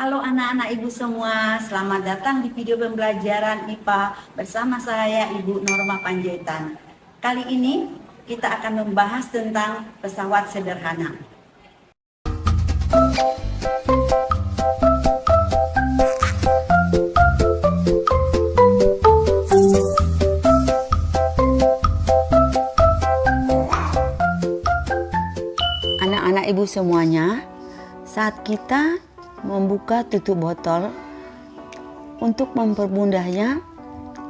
Halo anak-anak ibu semua, selamat datang di video pembelajaran IPA bersama saya Ibu Norma Panjaitan. Kali ini kita akan membahas tentang pesawat sederhana. Anak-anak ibu semuanya, saat kita membuka tutup botol, untuk mempermudahnya,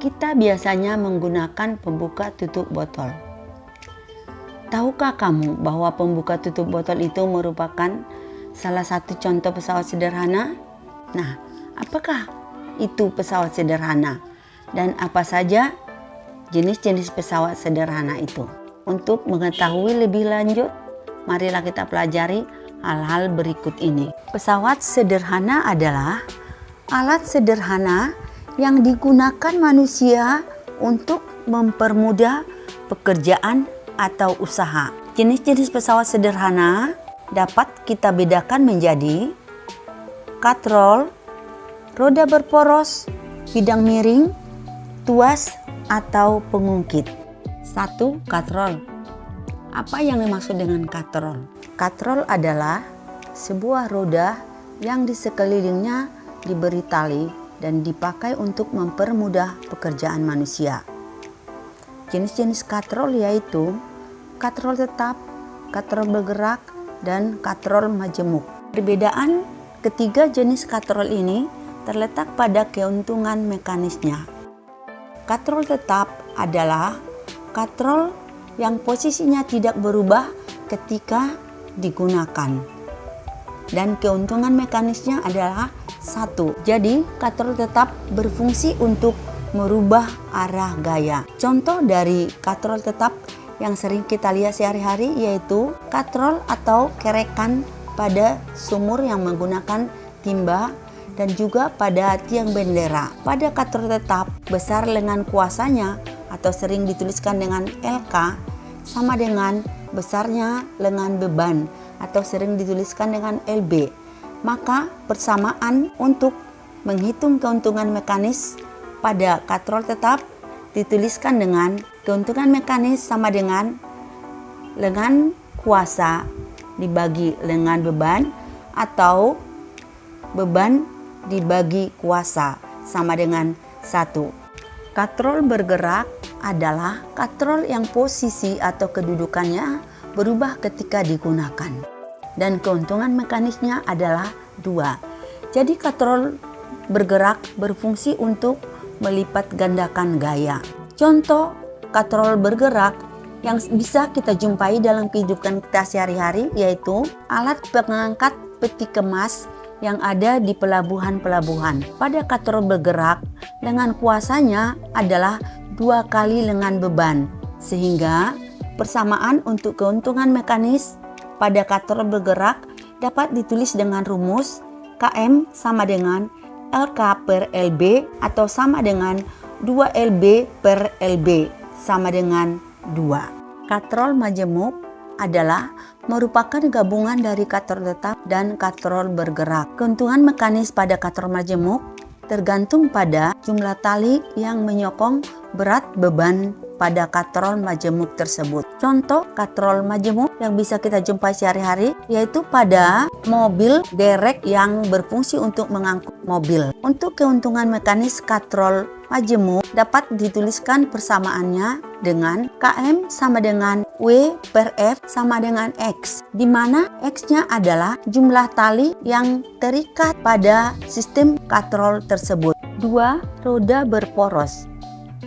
kita biasanya menggunakan pembuka tutup botol. Tahukah kamu bahwa pembuka tutup botol itu merupakan salah satu contoh pesawat sederhana? Nah, apakah itu pesawat sederhana? Dan apa saja jenis-jenis pesawat sederhana itu? Untuk mengetahui lebih lanjut, marilah kita pelajari hal-hal berikut ini. Pesawat sederhana adalah alat sederhana yang digunakan manusia untuk mempermudah pekerjaan atau usaha. Jenis-jenis pesawat sederhana dapat kita bedakan menjadi katrol, roda berporos, bidang miring, tuas, atau pengungkit. 1. Katrol. Apa yang dimaksud dengan katrol? Katrol adalah sebuah roda yang di sekelilingnya diberi tali dan dipakai untuk mempermudah pekerjaan manusia. Jenis-jenis katrol yaitu katrol tetap, katrol bergerak, dan katrol majemuk. Perbedaan ketiga jenis katrol ini terletak pada keuntungan mekanisnya. Katrol tetap adalah katrol yang posisinya tidak berubah ketika digunakan, dan keuntungan mekanisnya adalah 1. Jadi katrol tetap berfungsi untuk merubah arah gaya. Contoh dari katrol tetap yang sering kita lihat sehari-hari yaitu katrol atau kerekan pada sumur yang menggunakan timba dan juga pada tiang bendera. Pada katrol tetap, besar lengan kuasanya atau sering dituliskan dengan LK sama dengan besarnya lengan beban atau sering dituliskan dengan LB. Maka persamaan untuk menghitung keuntungan mekanis pada katrol tetap dituliskan dengan keuntungan mekanis sama dengan lengan kuasa dibagi lengan beban atau beban dibagi kuasa sama dengan 1. Katrol bergerak adalah katrol yang posisi atau kedudukannya berubah ketika digunakan, dan keuntungan mekanisnya adalah 2. Jadi katrol bergerak berfungsi untuk melipat gandakan gaya. Contoh katrol bergerak yang bisa kita jumpai dalam kehidupan kita sehari-hari yaitu alat pengangkat peti kemas yang ada di pelabuhan-pelabuhan. Pada katrol bergerak, lengan kuasanya adalah 2 kali lengan beban, sehingga persamaan untuk keuntungan mekanis pada katrol bergerak dapat ditulis dengan rumus KM sama dengan LK per LB atau sama dengan 2LB per LB sama dengan 2. Katrol majemuk adalah merupakan gabungan dari katrol tetap dan katrol bergerak. Keuntungan mekanis pada katrol majemuk tergantung pada jumlah tali yang menyokong berat beban pada katrol majemuk tersebut. Contoh katrol majemuk yang bisa kita jumpai sehari-hari yaitu pada mobil derek yang berfungsi untuk mengangkut mobil. Untuk keuntungan mekanis katrol majemuk dapat dituliskan persamaannya dengan KM sama dengan W per F sama dengan X, di mana X-nya adalah jumlah tali yang terikat pada sistem katrol tersebut. 2. Roda berporos.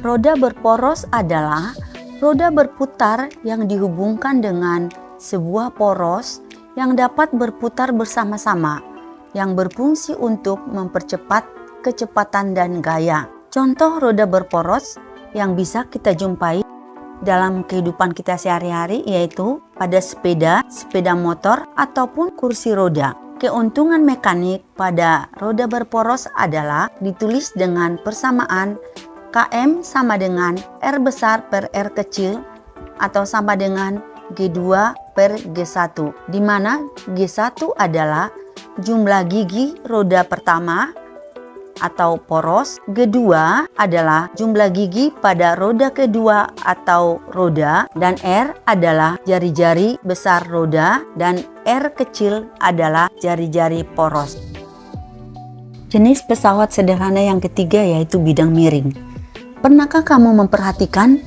Roda berporos adalah roda berputar yang dihubungkan dengan sebuah poros yang dapat berputar bersama-sama, yang berfungsi untuk mempercepat kecepatan dan gaya. Contoh roda berporos yang bisa kita jumpai dalam kehidupan kita sehari-hari yaitu pada sepeda, sepeda motor, ataupun kursi roda. Keuntungan mekanik pada roda berporos adalah ditulis dengan persamaan KM sama dengan R besar per R kecil atau sama dengan G2 per G1, di mana G1 adalah jumlah gigi roda pertama atau poros, kedua adalah jumlah gigi pada roda kedua atau roda, dan R adalah jari-jari besar roda, dan R kecil adalah jari-jari poros. Jenis pesawat sederhana yang ketiga yaitu bidang miring. Pernahkah kamu memperhatikan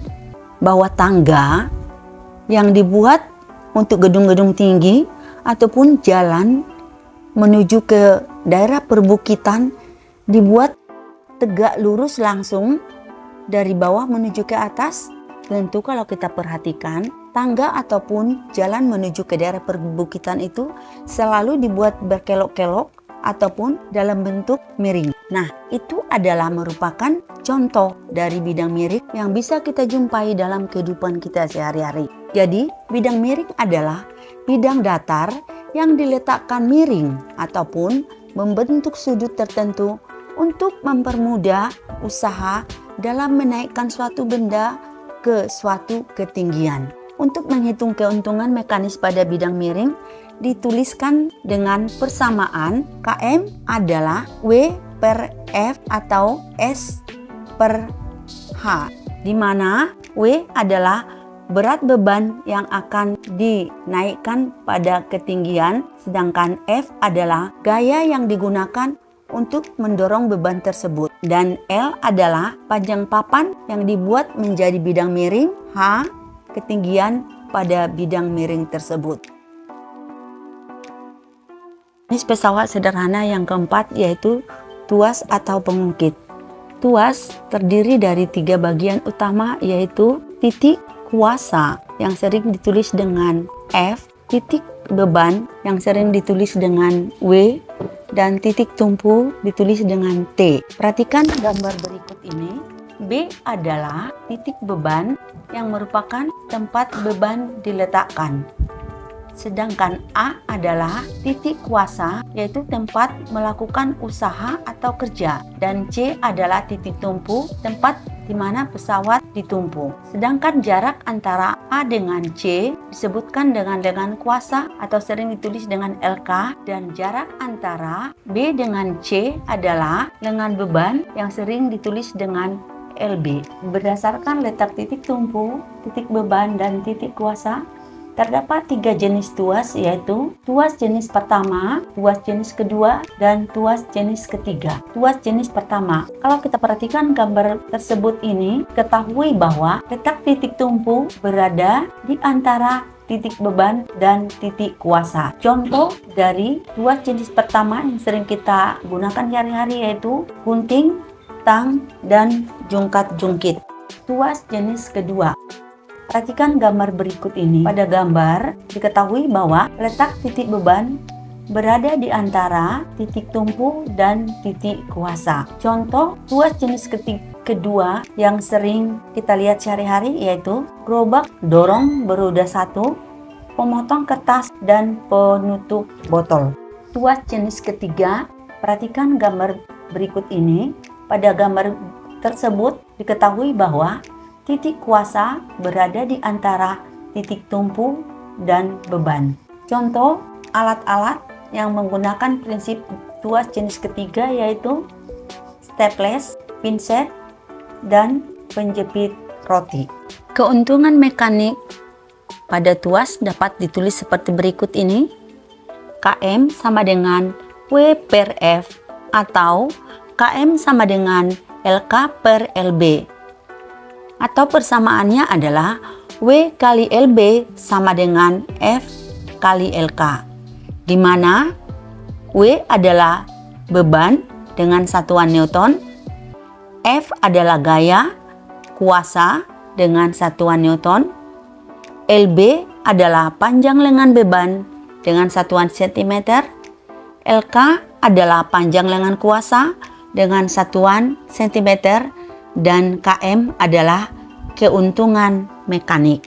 bahwa tangga yang dibuat untuk gedung-gedung tinggi ataupun jalan menuju ke daerah perbukitan dibuat tegak lurus langsung dari bawah menuju ke atas? Tentu kalau kita perhatikan, tangga ataupun jalan menuju ke daerah perbukitan itu selalu dibuat berkelok-kelok ataupun dalam bentuk miring. Nah, itu adalah merupakan contoh dari bidang miring yang bisa kita jumpai dalam kehidupan kita sehari-hari. Jadi, bidang miring adalah bidang datar yang diletakkan miring ataupun membentuk sudut tertentu untuk mempermudah usaha dalam menaikkan suatu benda ke suatu ketinggian. Untuk menghitung keuntungan mekanis pada bidang miring, dituliskan dengan persamaan KM adalah W per F atau S per H, di mana W adalah berat beban yang akan dinaikkan pada ketinggian, sedangkan F adalah gaya yang digunakan untuk mendorong beban tersebut, dan L adalah panjang papan yang dibuat menjadi bidang miring, H ketinggian pada bidang miring tersebut. Jenis pesawat sederhana yang keempat yaitu tuas atau pengungkit. Tuas terdiri dari 3 bagian utama yaitu titik kuasa yang sering ditulis dengan F, titik beban yang sering ditulis dengan W, dan titik tumpu ditulis dengan T. Perhatikan gambar berikut ini. B adalah titik beban yang merupakan tempat beban diletakkan. Sedangkan A adalah titik kuasa, yaitu tempat melakukan usaha atau kerja. Dan C adalah titik tumpu, tempat di mana pesawat ditumpu. Sedangkan jarak antara A dengan C disebutkan dengan lengan kuasa atau sering ditulis dengan LK, dan jarak antara B dengan C adalah lengan beban yang sering ditulis dengan LB. Berdasarkan letak titik tumpu, titik beban, dan titik kuasa, terdapat 3 jenis tuas, yaitu tuas jenis pertama, tuas jenis kedua, dan tuas jenis ketiga. Tuas jenis pertama, kalau kita perhatikan gambar tersebut ini, ketahui bahwa letak titik tumpu berada di antara titik beban dan titik kuasa. Contoh dari tuas jenis pertama yang sering kita gunakan sehari-hari yaitu gunting, tang, dan jungkat-jungkit. Tuas jenis kedua. Perhatikan gambar berikut ini. Pada gambar diketahui bahwa letak titik beban berada di antara titik tumpu dan titik kuasa. Contoh tuas jenis kedua yang sering kita lihat sehari-hari yaitu gerobak dorong beroda 1, pemotong kertas, dan penutup botol. Tuas jenis ketiga, perhatikan gambar berikut ini. Pada gambar tersebut diketahui bahwa titik kuasa berada di antara titik tumpu dan beban. Contoh alat-alat yang menggunakan prinsip tuas jenis ketiga yaitu staples, pinset, dan penjepit roti. Keuntungan mekanik pada tuas dapat ditulis seperti berikut ini. KM sama dengan W per F atau KM sama dengan LK per LB. Atau persamaannya adalah W kali LB sama dengan F kali LK, di mana W adalah beban dengan satuan Newton, F adalah gaya, kuasa dengan satuan Newton, LB adalah panjang lengan beban dengan satuan cm, LK adalah panjang lengan kuasa dengan satuan cm, dan KM adalah keuntungan mekanik.